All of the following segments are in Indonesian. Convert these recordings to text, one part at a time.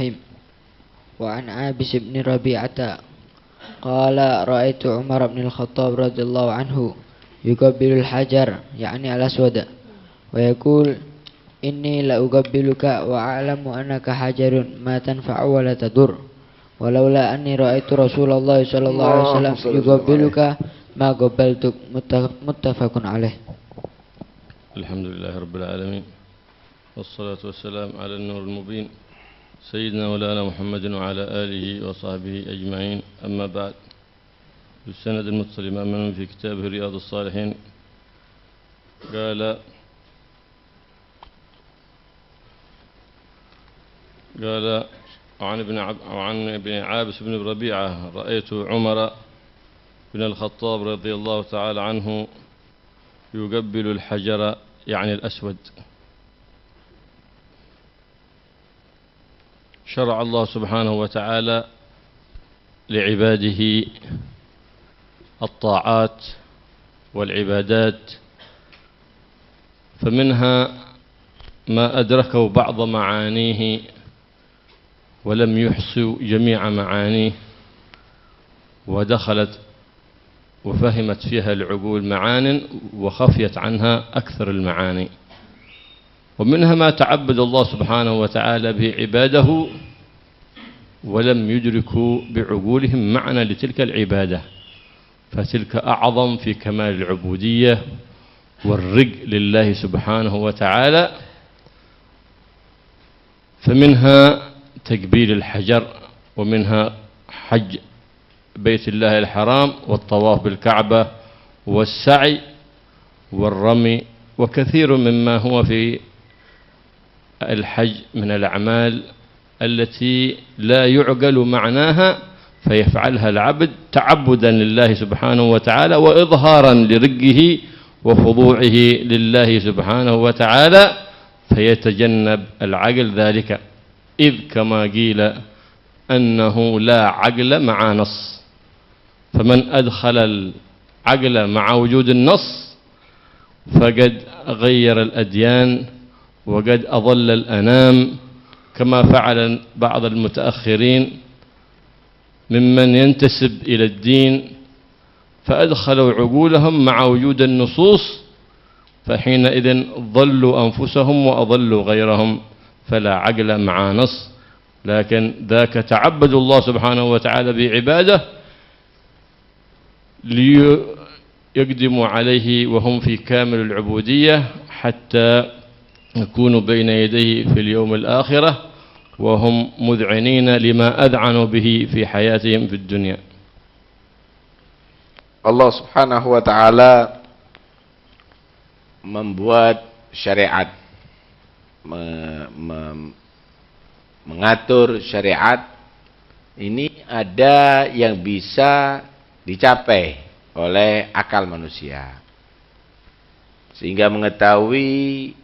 الرحيم. وعن عابس بن ربيعة قال رأيت عمر بن الخطاب رضي الله عنه يقبل الحجر يعني الأسود ويقول إني لأقبلك وأعلم أنك حجر ما تنفع ولا تضر ولولا أني رأيت رسول الله صلى الله عليه وسلم يقبلك ما قبلتك. متفق عليه. الحمد لله رب العالمين والصلاة والسلام على النور المبين سيدنا مولانا محمد وعلى آله وصحبه أجمعين. أما بعد، بالسند المتصل أمامنا في كتابه رياض الصالحين قال عن ابن عابس بن ربيعة رأيت عمر بن الخطاب رضي الله تعالى عنه يقبل الحجر يعني الأسود. شرع الله سبحانه وتعالى لعباده الطاعات والعبادات، فمنها ما أدركوا بعض معانيه ولم يحصوا جميع معانيه، ودخلت وفهمت فيها العقول معان وخفيت عنها أكثر المعاني. ومنها ما تعبد الله سبحانه وتعالى به عباده ولم يدركوا بعقولهم معنى لتلك العبادة، فتلك أعظم في كمال العبودية والرق لله سبحانه وتعالى. فمنها تقبيل الحجر، ومنها حج بيت الله الحرام والطواف بالكعبة والسعي والرمي، وكثير مما هو في الحج من الأعمال التي لا يعقل معناها فيفعلها العبد تعبدا لله سبحانه وتعالى وإظهارا لرقه وخضوعه لله سبحانه وتعالى، فيتجنب العقل ذلك، إذ كما قيل أنه لا عقل مع نص، فمن أدخل العقل مع وجود النص فقد غير الأديان وقد أضل الأنام، كما فعل بعض المتأخرين ممن ينتسب إلى الدين فأدخلوا عقولهم مع وجود النصوص، فحينئذ ضلوا أنفسهم وأضلوا غيرهم، فلا عقل مع نص، لكن ذاك تعبد الله سبحانه وتعالى بعباده ليقدموا عليه وهم في كامل العبودية حتى يكونوا بين يديه في اليوم الآخرة وهم مذعنين لما أذعنوا به في حياتهم في الدنيا. Allah Subhanahu wa taala membuat syariat, mengatur syariat ini ada yang bisa dicapai oleh akal manusia, sehingga mengetahui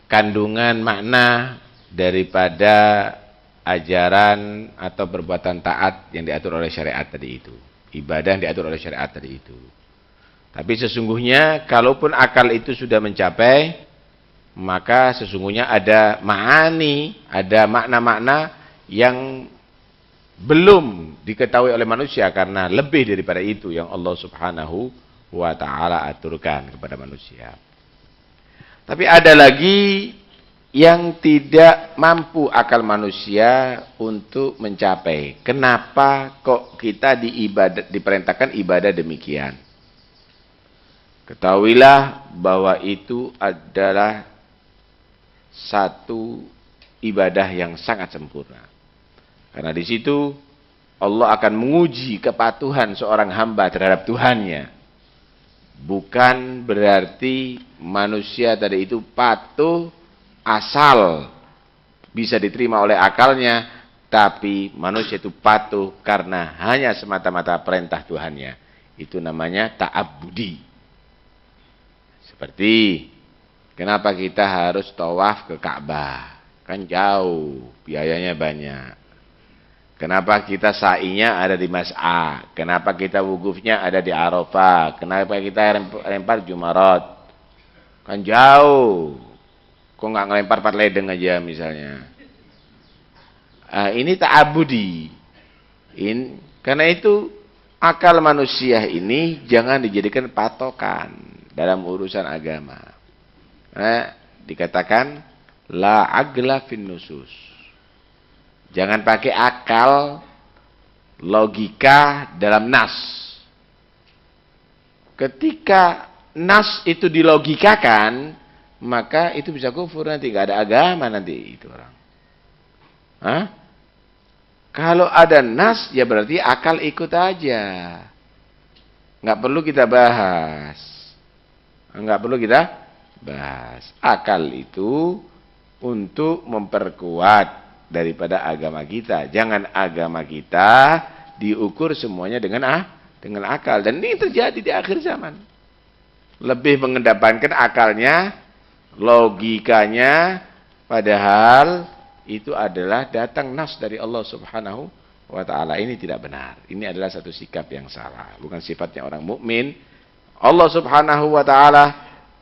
kandungan makna daripada ajaran atau perbuatan taat yang diatur oleh syariat tadi itu, ibadah yang diatur oleh syariat tadi itu. Tapi sesungguhnya kalaupun akal itu sudah mencapai, maka sesungguhnya ada ma'ani, ada makna-makna yang belum diketahui oleh manusia, karena lebih daripada itu yang Allah Subhanahu wa ta'ala aturkan kepada manusia. Tapi ada lagi yang tidak mampu akal manusia untuk mencapai. Kenapa kok kita diperintahkan ibadah demikian? Ketahuilah bahwa itu adalah satu ibadah yang sangat sempurna. Karena di situ Allah akan menguji kepatuhan seorang hamba terhadap Tuhannya. Bukan berarti manusia tadi itu patuh asal bisa diterima oleh akalnya, tapi manusia itu patuh karena hanya semata-mata perintah Tuhannya. Itu namanya ta'abbudi. Seperti kenapa kita harus tawaf ke Ka'bah? Kan jauh, biayanya banyak. Kenapa kita sa'inya ada di Mas'a? Kenapa kita wukufnya ada di Arafah? Kenapa kita lempar Jumarat? Kan jauh. Kok nggak ngelempar 4 ledeng aja misalnya? Ini ta'abudi. Karena itu akal manusia ini jangan dijadikan patokan dalam urusan agama. Dikatakan la agla fin nusus. Jangan pakai akal logika dalam nas. Ketika nas itu dilogikakan, maka itu bisa kufur nanti, nggak ada agama nanti itu orang. Kalau ada nas, ya berarti akal ikut aja. Nggak perlu kita bahas. Akal itu untuk memperkuat daripada agama kita. Jangan agama kita diukur semuanya dengan akal. Dan ini terjadi di akhir zaman. Lebih mengedepankan akalnya, logikanya, padahal itu adalah datang nas dari Allah Subhanahu wa ta'ala. Ini tidak benar. Ini adalah satu sikap yang salah. Bukan sifatnya orang mukmin. Allah Subhanahu wa ta'ala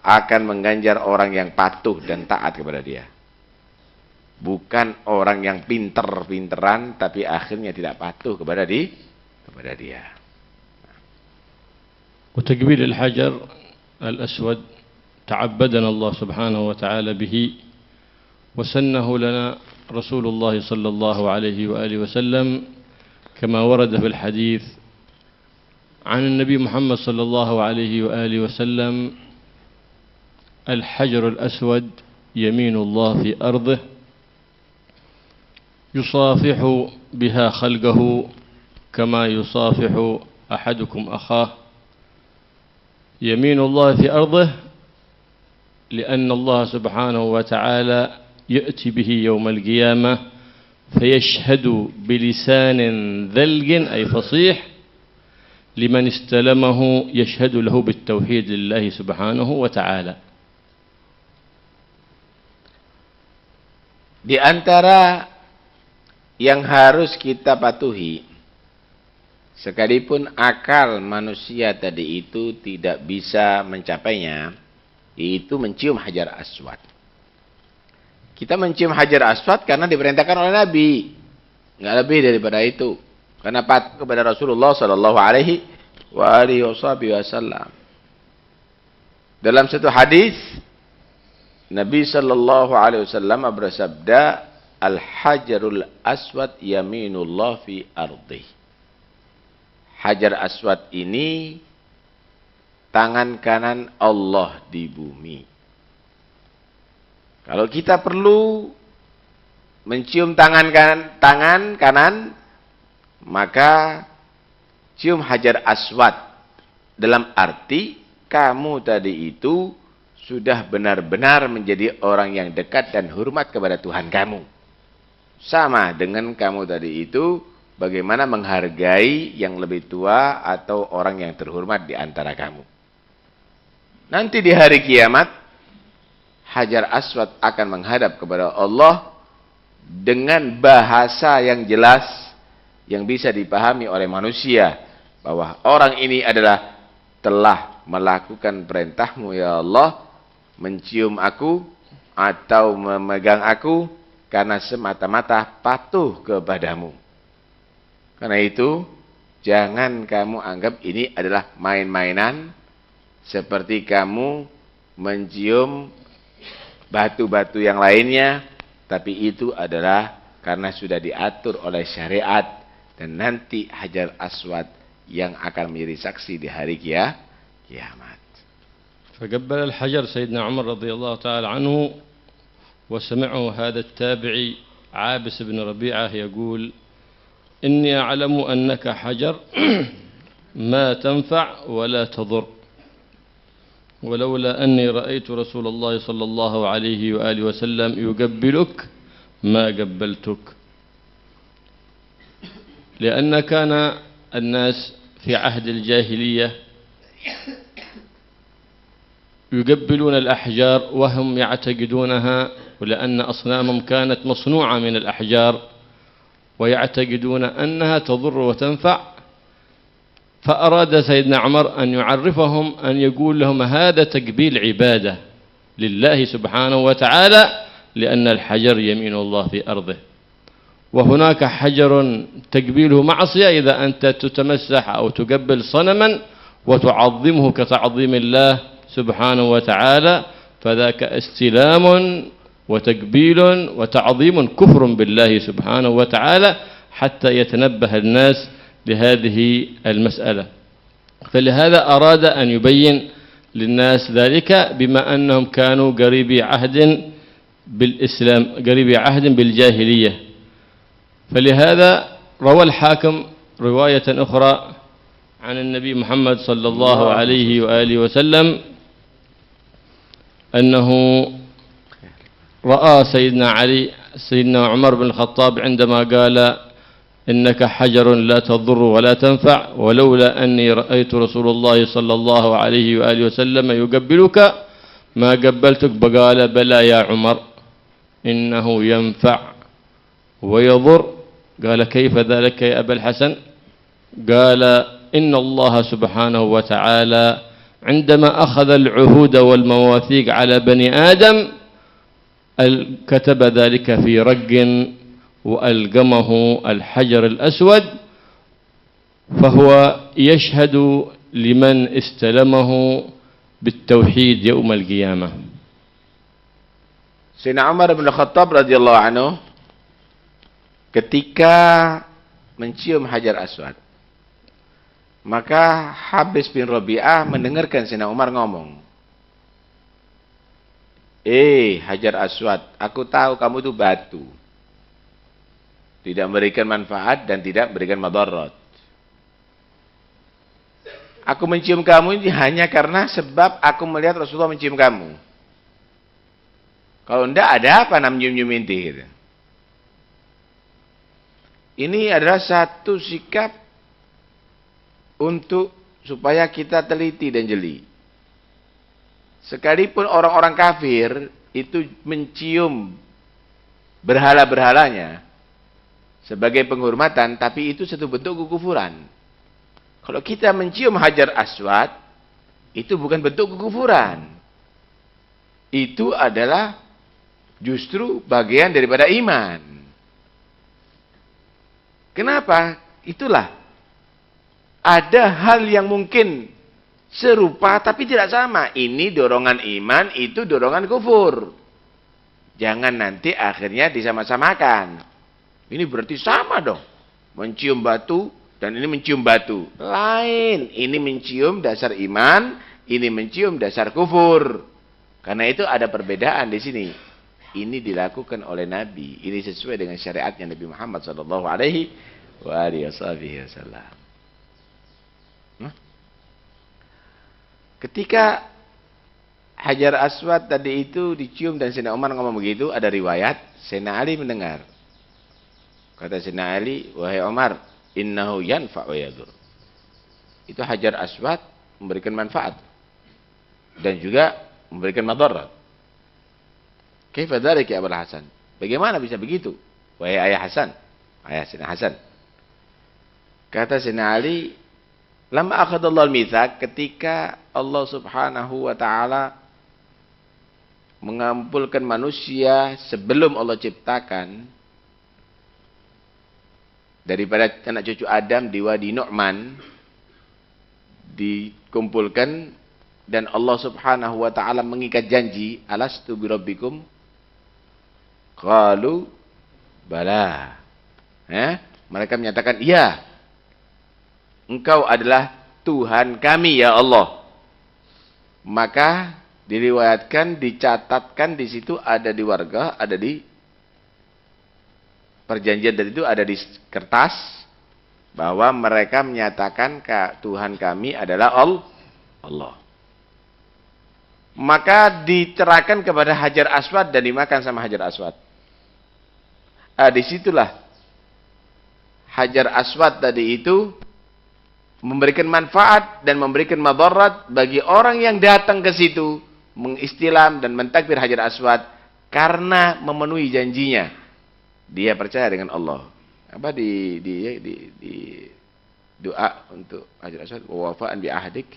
akan mengganjar orang yang patuh dan taat kepada dia. Bukan orang yang pinter-pinteran tapi akhirnya tidak patuh kepada dia. وتقبيل الحجر الأسود تعبدنا الله سبحانه وتعالى به وسنه لنا رسول الله صلى الله عليه وآله وسلم كما ورد في الحديث عن النبي محمد صلى الله عليه وآله وسلم: الحجر الأسود يمين الله في أرضه يصافح بها خلقه كما يصافح أحدكم أخاه. يمين الله في أرضه لأن الله سبحانه وتعالى يأتي به يوم القيامة فيشهد بلسان ذلق أي فصيح لمن استلمه، يشهد له بالتوحيد لله سبحانه وتعالى. Di antara yang harus kita patuhi, sekalipun akal manusia tadi itu tidak bisa mencapainya, yaitu mencium hajar aswad. Kita mencium hajar aswad karena diperintahkan oleh Nabi, nggak lebih daripada itu. Karena patuh kepada Rasulullah Sallallahu Alaihi Wasallam. Dalam satu hadis, Nabi Sallallahu Alaihi Wasallam bersabda, Al-Hajarul Aswad yaminullah fi ardih. Hajar aswad ini tangan kanan Allah di bumi. Kalau kita perlu mencium tangan kanan, maka cium hajar aswad. Dalam arti kamu tadi itu sudah benar-benar menjadi orang yang dekat dan hormat kepada Tuhan kamu. Sama dengan kamu tadi itu bagaimana menghargai yang lebih tua atau orang yang terhormat di antara kamu. Nanti di hari kiamat, hajar aswad akan menghadap kepada Allah dengan bahasa yang jelas yang bisa dipahami oleh manusia, bahwa orang ini adalah telah melakukan perintahmu ya Allah, mencium aku atau memegang aku karena semata-mata patuh kepadamu. Karena itu, jangan kamu anggap ini adalah main-mainan seperti kamu mencium batu-batu yang lainnya, tapi itu adalah karena sudah diatur oleh syariat dan nanti hajar aswad yang akan menjadi saksi di hari kiamat. فقبل الحجر سيدنا عمر رضي الله تعالى عنه وسمعه هذا التابعي عابس بن ربيعة يقول: إني أعلم أنك حجر ما تنفع ولا تضر، ولولا أني رأيت رسول الله صلى الله عليه وآله وسلم يقبلك ما قبلتك. لأن كان الناس في عهد الجاهلية يقبلون الأحجار وهم يعتقدونها، ولأن أصنامهم كانت مصنوعة من الأحجار ويعتقدون أنها تضر وتنفع. فأراد سيدنا عمر أن يعرفهم، أن يقول لهم هذا تقبيل عبادة لله سبحانه وتعالى، لأن الحجر يمين الله في أرضه. وهناك حجر تقبيله معصية إذا أنت تتمسح أو تقبل صنما وتعظمه كتعظيم الله سبحانه وتعالى، فذاك استلام وتقبيل وتعظيم كفر بالله سبحانه وتعالى، حتى يتنبه الناس لهذه المسألة. فلهذا أراد أن يبين للناس ذلك، بما أنهم كانوا قريبي عهد بالإسلام، قريبي عهد بالجاهلية. فلهذا روى الحاكم رواية أخرى عن النبي محمد صلى الله عليه وآله وسلم أنه رأى سيدنا عمر بن الخطاب عندما قال: إنك حجر لا تضر ولا تنفع، ولولا أني رأيت رسول الله صلى الله عليه وآله وسلم يقبلك ما قبلتك. فقال: بلى يا عمر، إنه ينفع ويضر. قال: كيف ذلك يا أبا الحسن؟ قال: إن الله سبحانه وتعالى عندما أخذ العهود والمواثيق على بني آدم كتب ذلك في رق وألقمه الحجر الأسود، فهو يشهد لمن استلمه بالتوحيد يوم القيامة. Sayyidina Umar bin Khattab radhiyallahu anhu ketika mencium Hajar Aswad, maka Habis bin Rabi'ah mendengarkan Sayyidina Umar ngomong, Hajar Aswad, aku tahu kamu itu batu, tidak memberikan manfaat dan tidak memberikan madarat. Aku mencium kamu ini hanya karena sebab aku melihat Rasulullah mencium kamu. Kalau enggak, ada apa nam nyium-nyium inti gitu. Ini adalah satu sikap untuk supaya kita teliti dan jeli. Sekalipun orang-orang kafir itu mencium berhala-berhalanya sebagai penghormatan, tapi itu satu bentuk kekufuran. Kalau kita mencium Hajar Aswad, itu bukan bentuk kekufuran. Itu adalah justru bagian daripada iman. Kenapa? Itulah. Ada hal yang mungkin serupa tapi tidak sama. Ini dorongan iman, itu dorongan kufur. Jangan nanti akhirnya disama-samakan. Ini berarti sama dong. Mencium batu dan ini mencium batu. Lain. Ini mencium dasar iman, ini mencium dasar kufur. Karena itu ada perbedaan di sini. Ini dilakukan oleh Nabi. Ini sesuai dengan syariatnya Nabi Muhammad sallallahu alaihi wasallam. Ketika Hajar Aswad tadi itu dicium dan Sayyidina Umar ngomong begitu, ada riwayat Sayyidina Ali mendengar. Kata Sayyidina Ali, wahai Umar, innahu yanfa' wa yadur. Itu Hajar Aswad memberikan manfaat dan juga memberikan madarat. Kaifa dzalik ya Abul Hasan? Bagaimana bisa begitu? Wahai ayah Hasan, ayah Sayyidina Hasan. Kata Sayyidina Ali, lama akhadallahu al-mitsaq, ketika Allah Subhanahu wa taala mengumpulkan manusia sebelum Allah ciptakan daripada anak cucu Adam di Wadi Nu'man, dikumpulkan dan Allah Subhanahu wa taala mengikat janji, alastu birabbikum? Qalu bala. Mereka menyatakan, iya, engkau adalah Tuhan kami ya Allah. Maka diriwayatkan, dicatatkan di situ, ada di warga, ada di perjanjian dari itu, ada di kertas bahwa mereka menyatakan Tuhan kami adalah Allah. Maka dicerahkan kepada Hajar Aswad dan dimakan sama Hajar Aswad. Disitulah Hajar Aswad tadi itu memberikan manfaat dan memberikan madarat bagi orang yang datang ke situ, mengistilam dan mentakbir Hajar Aswad karena memenuhi janjinya. Dia percaya dengan Allah. Apa di doa untuk Hajar Aswad, wa wafa'an bi ahdik.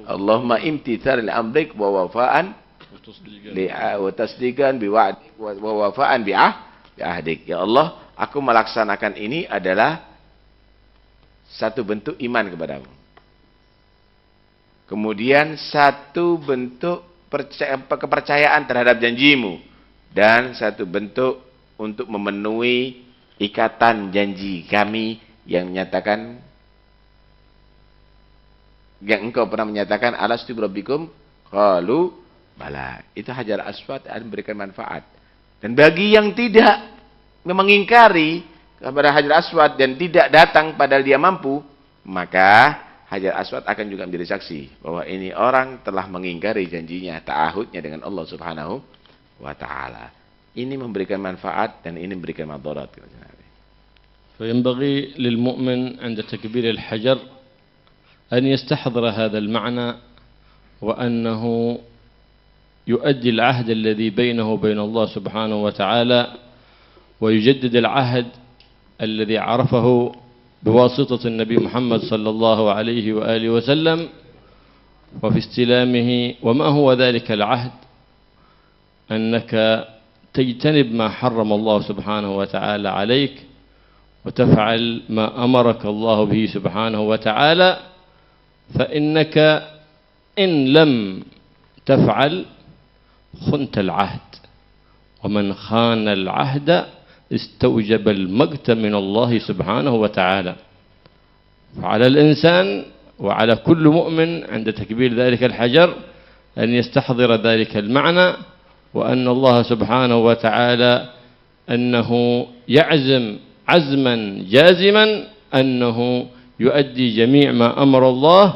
Allahumma imtithalan li amrik wa wafa'an tasdiqan biwa'dik wa wafa'an bi'ahdik. Ya Allah, aku melaksanakan ini adalah satu bentuk iman kepadamu. Kemudian satu bentuk kepercayaan terhadap janjimu. Dan satu bentuk untuk memenuhi ikatan janji kami yang menyatakan, yang engkau pernah menyatakan, alastu birabbikum qalu bala. Itu Hajar Aswad memberikan manfaat. Dan bagi yang tidak mengingkari kepada Hajar Aswad dan tidak datang padahal dia mampu, maka Hajar Aswad akan juga menjadi saksi bahwa ini orang telah mengingkari janjinya, ta'ahudnya dengan Allah Subhanahu wa ta'ala. Ini memberikan manfaat dan ini memberikan madarat. فينبغي للمؤمن عند تكبير الحجر أن يستحضر هذا المعنى وأنه يؤدي العهد الذي بينه وبين الله سبحانه وتعالى ويجدد العهد الذي عرفه بواسطة النبي محمد صلى الله عليه وآله وسلم وفي استلامه. وما هو ذلك العهد؟ أنك تجتنب ما حرم الله سبحانه وتعالى عليك وتفعل ما أمرك الله به سبحانه وتعالى، فإنك إن لم تفعل خنت العهد، ومن خان العهد استوجب المقت من الله سبحانه وتعالى. فعلى الإنسان وعلى كل مؤمن عند تكبير ذلك الحجر أن يستحضر ذلك المعنى، وأن الله سبحانه وتعالى أنه يعزم عزما جازما أنه يؤدي جميع ما أمر الله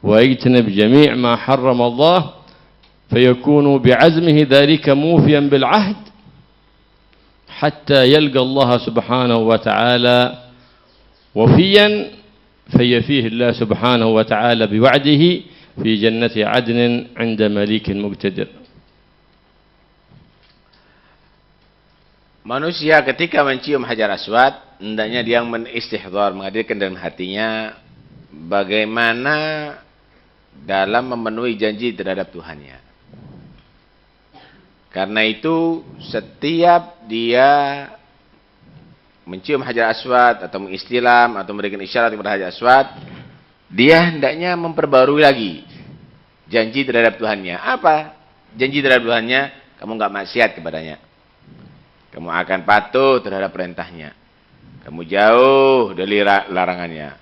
ويجتنب جميع ما حرم الله، فيكون بعزمه ذلك موفيا بالعهد حتى يلقى الله سبحانه وتعالى وفيا فيفيه الله سبحانه وتعالى بوعده في جنة عدن عند مليك مقتدر. Manusia ketika mencium Hajar Aswad, hendaknya dia menistihdhar, menghadirkan dalam hatinya bagaimana dalam memenuhi janji terhadap Tuhannya. Karena itu setiap dia mencium Hajar Aswad atau mengistilam atau memberikan isyarat kepada Hajar Aswad, dia hendaknya memperbarui lagi janji terhadap Tuhannya. Apa janji terhadap Tuhannya? Kamu enggak maksiat kepadanya. Kamu akan patuh terhadap perintahnya. Kamu jauh dari larangannya.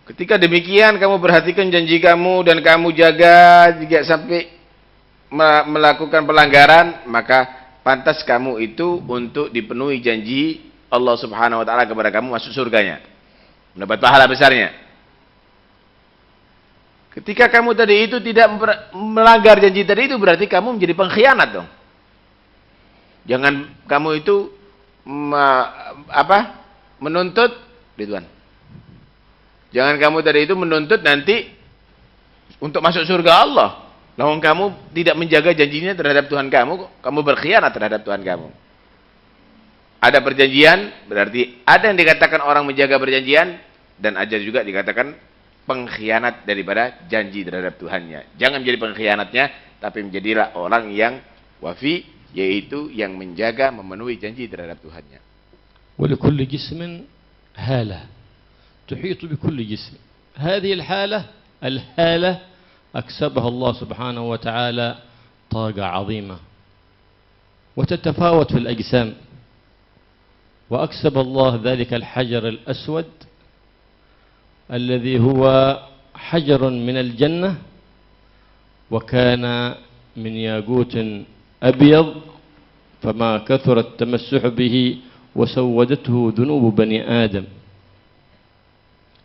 Ketika demikian kamu perhatikan janji kamu dan kamu jaga jika sampai melakukan pelanggaran, maka pantas kamu itu untuk dipenuhi janji Allah Subhanahu wa taala kepada kamu masuk surganya. Mendapat pahala besarnya. Ketika kamu tadi itu tidak melanggar janji tadi itu berarti kamu menjadi pengkhianat dong. Jangan kamu itu menuntut Ridwan. Jangan kamu tadi itu menuntut nanti untuk masuk surga Allah. Namun kamu tidak menjaga janjinya terhadap Tuhan kamu berkhianat terhadap Tuhan kamu. Ada perjanjian, berarti ada yang dikatakan orang menjaga perjanjian dan ada juga dikatakan pengkhianat daripada janji terhadap Tuhannya. Jangan menjadi pengkhianatnya, tapi menjadilah orang yang wafi, yaitu yang menjaga memenuhi janji terhadap Tuhannya. ولكل جسم هالة تحيط بكل جسم. هذه الهالة أكسبها الله سبحانه وتعالى طاقة عظيمة وتتفاوت في الأجسام، وأكسب الله ذلك الحجر الأسود الذي هو حجر من الجنة وكان من ياقوت أبيض، فما كثر التمسح به وسودته ذنوب بني آدم.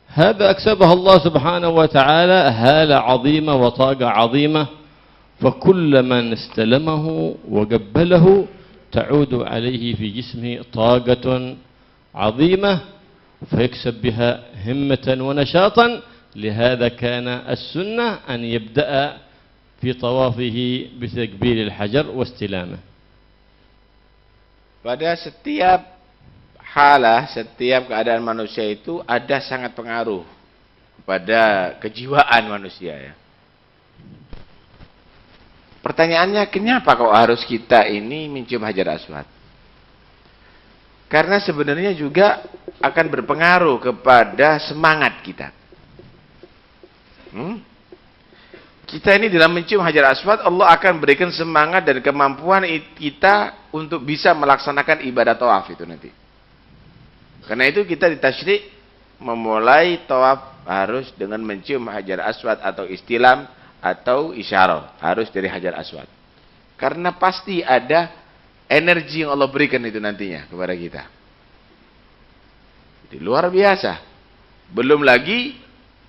هذا أكسبها الله سبحانه وتعالى هالة عظيمة وطاقة عظيمة، فكل من استلمه وقبله تعود عليه في جسمه طاقة عظيمة فيكسب بها همة ونشاطا. لهذا كان السنة أن يبدأ في طوافه بتكبير الحجر واستلامه. Pada setiap halah, setiap keadaan manusia itu ada sangat pengaruh pada kejiwaan manusia ya. pertanyaannya, kenapa kok harus kita ini mencium Hajar Aswad? Karena sebenarnya juga akan berpengaruh kepada semangat kita. Kita ini dalam mencium Hajar Aswad, Allah akan berikan semangat dan kemampuan kita untuk bisa melaksanakan ibadah tawaf itu nanti. Karena itu kita ditasyrik memulai tawaf harus dengan mencium Hajar Aswad atau istilam atau isyarah, harus dari Hajar Aswad. Karena pasti ada energi yang Allah berikan itu nantinya kepada kita. Jadi luar biasa. Belum lagi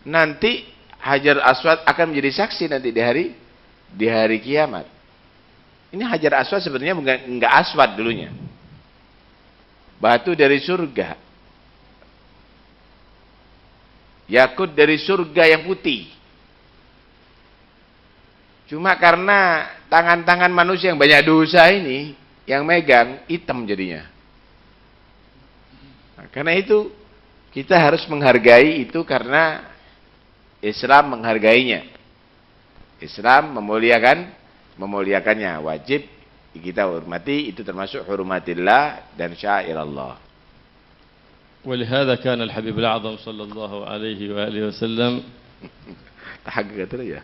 nanti Hajar Aswad akan menjadi saksi nanti di hari kiamat. Ini Hajar Aswad sebenarnya enggak aswad dulunya. Batu dari surga. Yakut dari surga yang putih. Cuma karena tangan-tangan manusia yang banyak dosa ini, yang megang, hitam jadinya. Nah, karena itu, kita harus menghargai itu karena Islam menghargainya. Islam memuliakannya. Wajib kita hormati, itu termasuk hurumatillah dan syairallah. ولهذا كان الحبيب الأعظم صلى الله عليه وآله وسلم تحقق ya.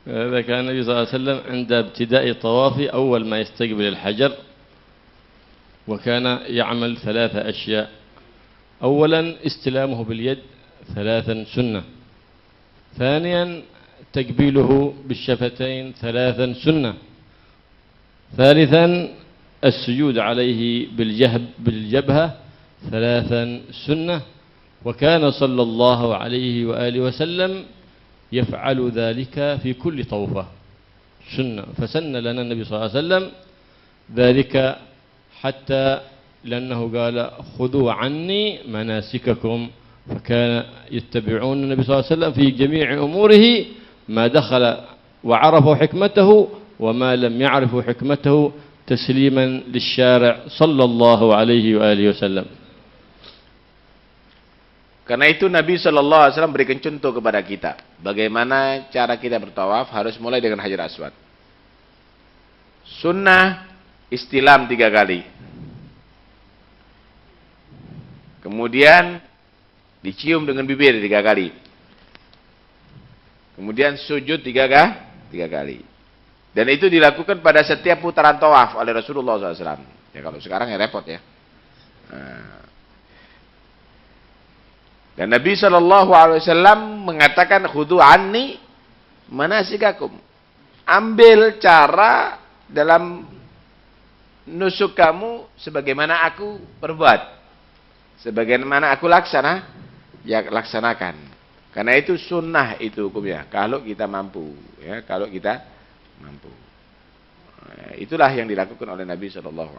هذا كان النبي صلى الله عليه وسلم عند ابتداء طوافه أول ما يستقبل الحجر وكان يعمل 3 أشياء. أولا استلامه باليد 3 سنة. ثانيا تقبيله بالشفتين 3 سنة. ثالثا السجود عليه بالجبهة 3 سنة. وكان صلى الله عليه وآله وسلم يفعل ذلك في كل طوفة سنة. فسن لنا النبي صلى الله عليه وسلم ذلك حتى لأنه قال خذوا عني مناسككم، فكان يتبعون النبي صلى الله عليه وسلم في جميع أموره ما دخل وعرفوا حكمته وما لم يعرفوا حكمته تسليما للشارع صلى الله عليه وآله وسلم. Karena itu Nabi SAW berikan contoh kepada kita. Bagaimana cara kita bertawaf harus mulai dengan Hajar Aswad. Sunnah istilam 3 kali. Kemudian dicium dengan bibir 3 kali. Kemudian sujud 3 kali. Dan itu dilakukan pada setiap putaran tawaf oleh Rasulullah SAW. Ya kalau sekarang ya repot ya. Dan Nabi SAW mengatakan khudu anni manasikakum. Ambil cara dalam nusuk kamu sebagaimana aku perbuat. Sebagaimana aku laksanakan. Karena itu sunnah itu hukumnya. Kalau kita mampu, ya, kalau kita mampu. Itulah yang dilakukan oleh Nabi SAW.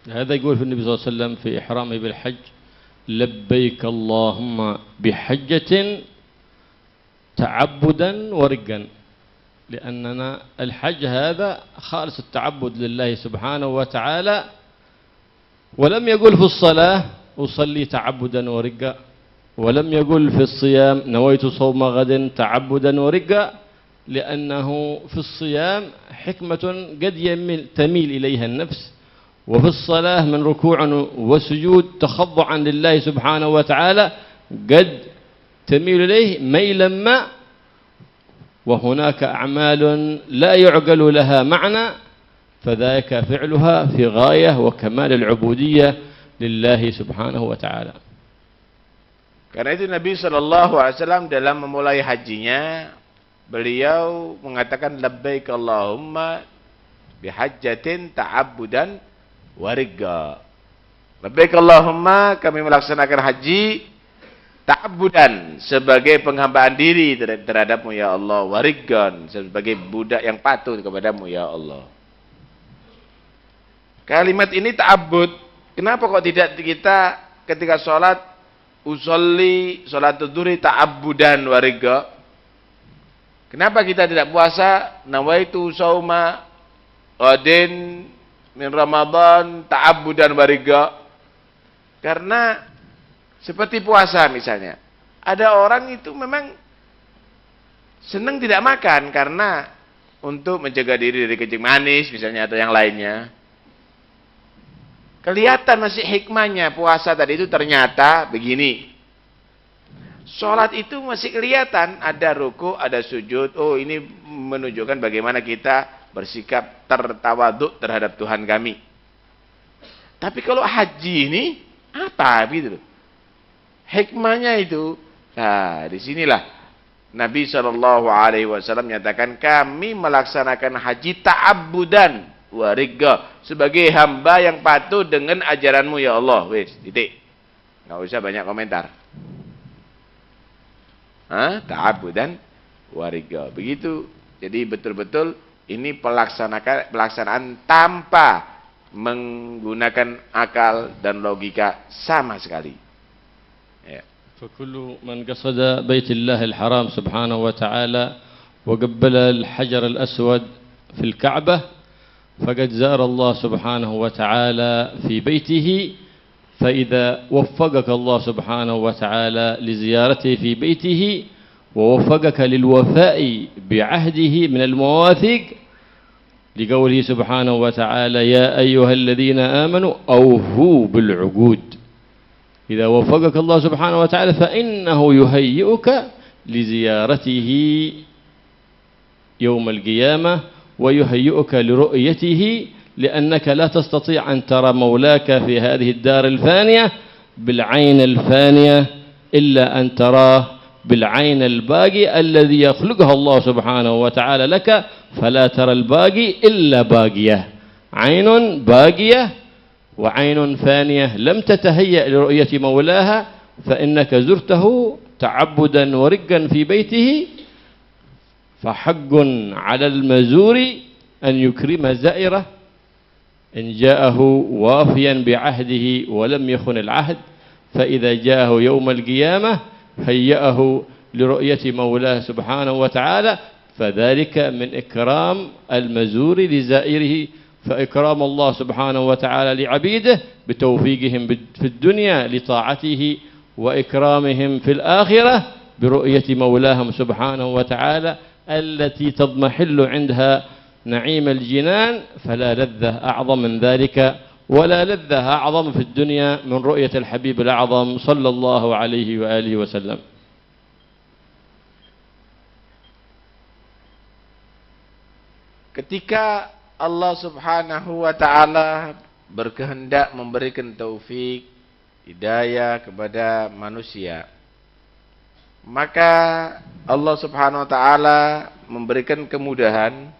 هذا يقول في النبي صلى الله عليه وسلم في إحرامه بالحج لبيك اللهم بحجة تعبدا ورقا، لأننا الحج هذا خالص التعبد لله سبحانه وتعالى. ولم يقل في الصلاة أصلي تعبدا ورقا، ولم يقل في الصيام نويت صوم غد تعبدا ورقا، لأنه في الصيام حكمة قد تميل إليها النفس، وفي الصلاة من ركوع وسجود تخضعا لله سبحانه وتعالى قد تميل إليه ميلا ما، وهناك أعمال لا يعقل لها معنى، فذاك فعلها في غاية وكمال العبودية لله سبحانه وتعالى. Karena itu Nabi SAW dalam memulai hajinya, beliau mengatakan labbaik Allahumma bihajjatin ta'abbudan wariga. Labbaik Allahumma, kami melaksanakan haji ta'abbudan sebagai penghambaan diri terhadapmu ya Allah, warigan sebagai budak yang patuh kepadamu ya Allah. Kalimat ini ta'abbud. Kenapa kok tidak kita ketika sholat usolli sholatul duhri ta'abbudan wariga? Kenapa kita tidak puasa nawaitu sauma qadin min Ramadan ta'abbudan wariga? Karena seperti puasa misalnya. Ada orang itu memang senang tidak makan karena untuk mencegah diri dari kencing manis misalnya atau yang lainnya. Kelihatan masih hikmahnya puasa tadi itu ternyata begini. Sholat itu masih kelihatan ada ruku, ada sujud. Oh, ini menunjukkan bagaimana kita bersikap tertawaduk terhadap Tuhan kami. Tapi kalau haji ini apa gitu loh. Hikmahnya itu, nah disinilah Nabi SAW menyatakan kami melaksanakan haji ta'abbudan wa rigga sebagai hamba yang patuh dengan ajaranmu ya Allah. Wes, titik. Nggak usah banyak komentar. Ta'abbudan wa rigga. Begitu. Jadi betul-betul ini pelaksanaan tanpa menggunakan akal dan logika sama sekali. Ya. فكل من قصد بيت الله الحرام سبحانه وتعالى وقبل الحجر الأسود في الكعبة فقد زار الله سبحانه وتعالى في بيته فإذا وفقك الله سبحانه وتعالى لزيارته في بيته ووفقك للوفاء بعهده من المواثيق لقوله سبحانه وتعالى يا أيها الذين آمنوا أوفوا بالعقود إذا وفقك الله سبحانه وتعالى فإنه يهيئك لزيارته يوم القيامة ويهيئك لرؤيته لأنك لا تستطيع أن ترى مولاك في هذه الدار الفانية بالعين الفانية إلا أن تراه بالعين الباقي الذي يخلقها الله سبحانه وتعالى لك فلا ترى الباقي إلا باقية عين باقية وعين فانية لم تتهيأ لرؤية مولاها فإنك زرته تعبدا ورقا في بيته فحق على المزور أن يكرم زائره إن جاءه وافيا بعهده ولم يخن العهد فإذا جاءه يوم القيامة هيأه لرؤية مولاه سبحانه وتعالى فذلك من إكرام المزور لزائره فإكرام الله سبحانه وتعالى لعبيده بتوفيقهم في الدنيا لطاعته وإكرامهم في الآخرة برؤية مولاهم سبحانه وتعالى التي تضمحل عندها نعيم الجنان فلا لذة أعظم من ذلك ولا لذة أعظم في الدنيا من رؤية الحبيب الأعظم صلى الله عليه وآله وسلم. Ketika Allah subhanahu wa ta'ala berkehendak memberikan taufik, hidayah kepada manusia, maka Allah subhanahu wa ta'ala memberikan kemudahan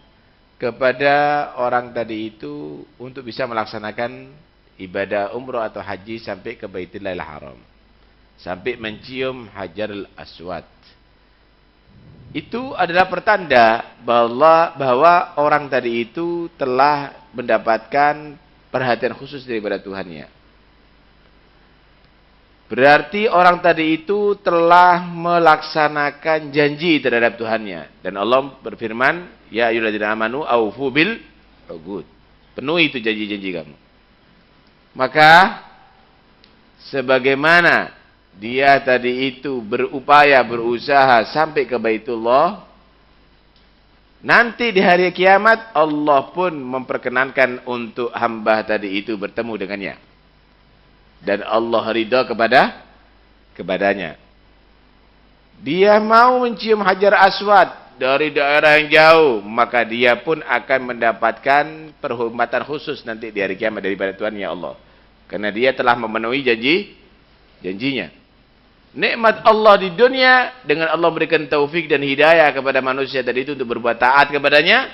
kepada orang tadi itu untuk bisa melaksanakan ibadah umroh atau haji sampai ke Baitullahil Haram, sampai mencium Hajarul Aswad. Itu adalah pertanda bahwa orang tadi itu telah mendapatkan perhatian khusus daripada Tuhannya. Berarti orang tadi itu telah melaksanakan janji terhadap Tuhannya. Dan Allah berfirman, ya ayyuhalladzina amanu aufu bil uqud. Penuhi itu janji-janji kamu. Maka sebagaimana dia tadi itu berupaya, berusaha sampai ke Baitullah, nanti di hari kiamat Allah pun memperkenankan untuk hamba tadi itu bertemu dengannya. Dan Allah ridha kepadanya. Dia mau mencium Hajar Aswad dari daerah yang jauh, maka dia pun akan mendapatkan perhormatan khusus nanti di hari kiamat daripada Tuhan ya Allah. Karena dia telah memenuhi janjinya. Nikmat Allah di dunia dengan Allah memberikan taufik dan hidayah kepada manusia tadi itu untuk berbuat taat kepadanya.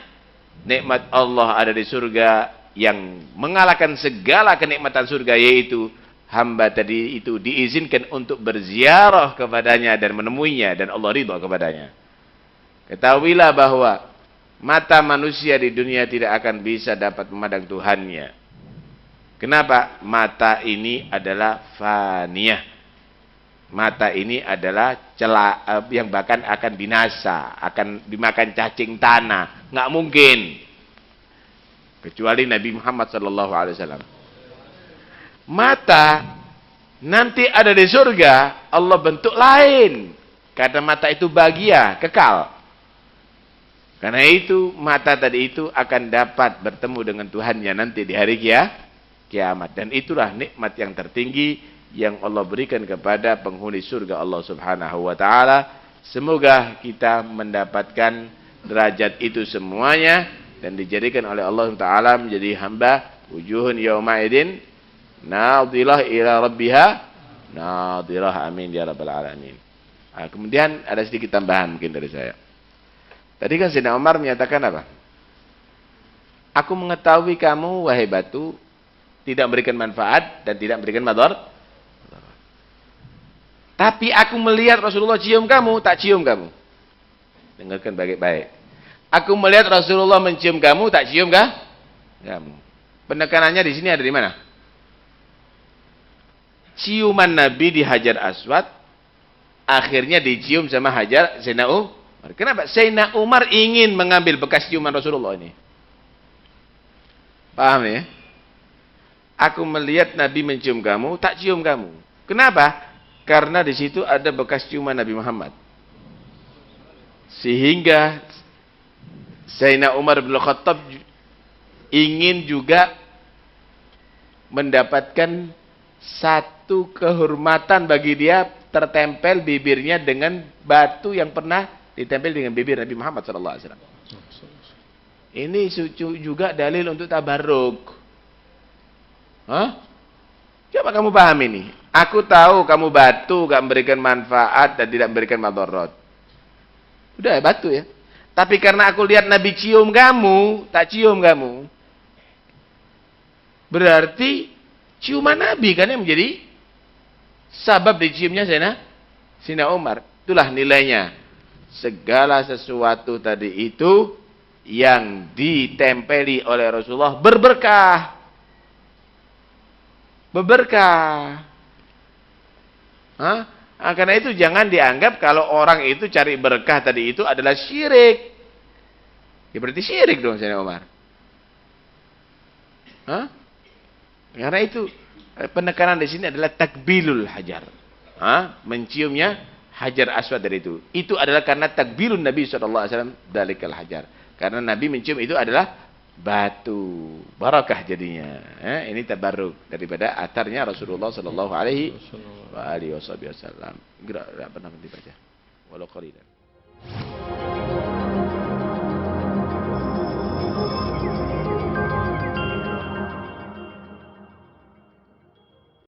Nikmat Allah ada di surga yang mengalahkan segala kenikmatan surga, yaitu hamba tadi itu diizinkan untuk berziarah kepadanya dan menemuinya dan Allah ridha kepadanya. Ketahuilah bahwa mata manusia di dunia tidak akan bisa dapat memandang Tuhannya. Kenapa? Mata ini adalah faniyah. Mata ini adalah yang bahkan akan binasa, akan dimakan cacing tanah. Nggak mungkin. Kecuali Nabi Muhammad SAW. Mata nanti ada di surga, Allah bentuk lain. Karena mata itu bahagia, kekal. Karena itu mata tadi itu akan dapat bertemu dengan Tuhannya nanti di hari kiamat. Dan itulah nikmat yang tertinggi yang Allah berikan kepada penghuni surga Allah Subhanahu wa taala. Semoga kita mendapatkan derajat itu semuanya dan dijadikan oleh Allah taala menjadi hamba wujuhun yaumaidin nadhirah ila rabbiha nadhirah. Amin ya rabbal alamin. Kemudian ada sedikit tambahan mungkin dari saya. Tadi kan Sayyidina Umar menyatakan apa? Aku mengetahui kamu wahai batu tidak memberikan manfaat dan tidak memberikan madar. Tapi aku melihat Rasulullah cium kamu, tak cium kamu. Dengarkan baik-baik. Aku melihat Rasulullah mencium kamu, tak cium kamu. Penekanannya di sini ada di mana? Ciuman Nabi di Hajar Aswad akhirnya dicium sama Sayyidina Umar. Kenapa? Sayyidina Umar ingin mengambil bekas ciuman Rasulullah ini. Paham ya? Aku melihat Nabi mencium kamu, tak cium kamu. Kenapa? Karena di situ ada bekas ciuman Nabi Muhammad. Sehingga Sayyidina Umar bin Khattab ingin juga mendapatkan satu kehormatan bagi dia tertempel bibirnya dengan batu yang pernah ditempel dengan bibir Nabi Muhammad SAW. Ini juga dalil untuk tabarruk. Coba kamu paham ini. Aku tahu kamu batu, gak memberikan manfaat dan tidak memberikan madarat. Udah ya batu ya. Tapi karena aku lihat Nabi cium kamu, tak cium kamu. Berarti ciuman Nabi kan yang menjadi sabab diciumnya Sayyidina Umar. Itulah nilainya. Segala sesuatu tadi itu yang ditempeli oleh Rasulullah berberkah. Karena itu jangan dianggap kalau orang itu cari berkah tadi itu adalah syirik. Ya berarti syirik dong Sayyidina Umar. Karena itu penekanan di sini adalah takbilul hajar. Menciumnya Hajar Aswad dari itu. Itu adalah karena takbilun Nabi SAW dalikal hajar. Karena Nabi mencium itu adalah batu. Barakah jadinya. Ini tabarruk daripada atarnya Rasulullah SAW. Enggak pernah dibaca. Walau qalilan.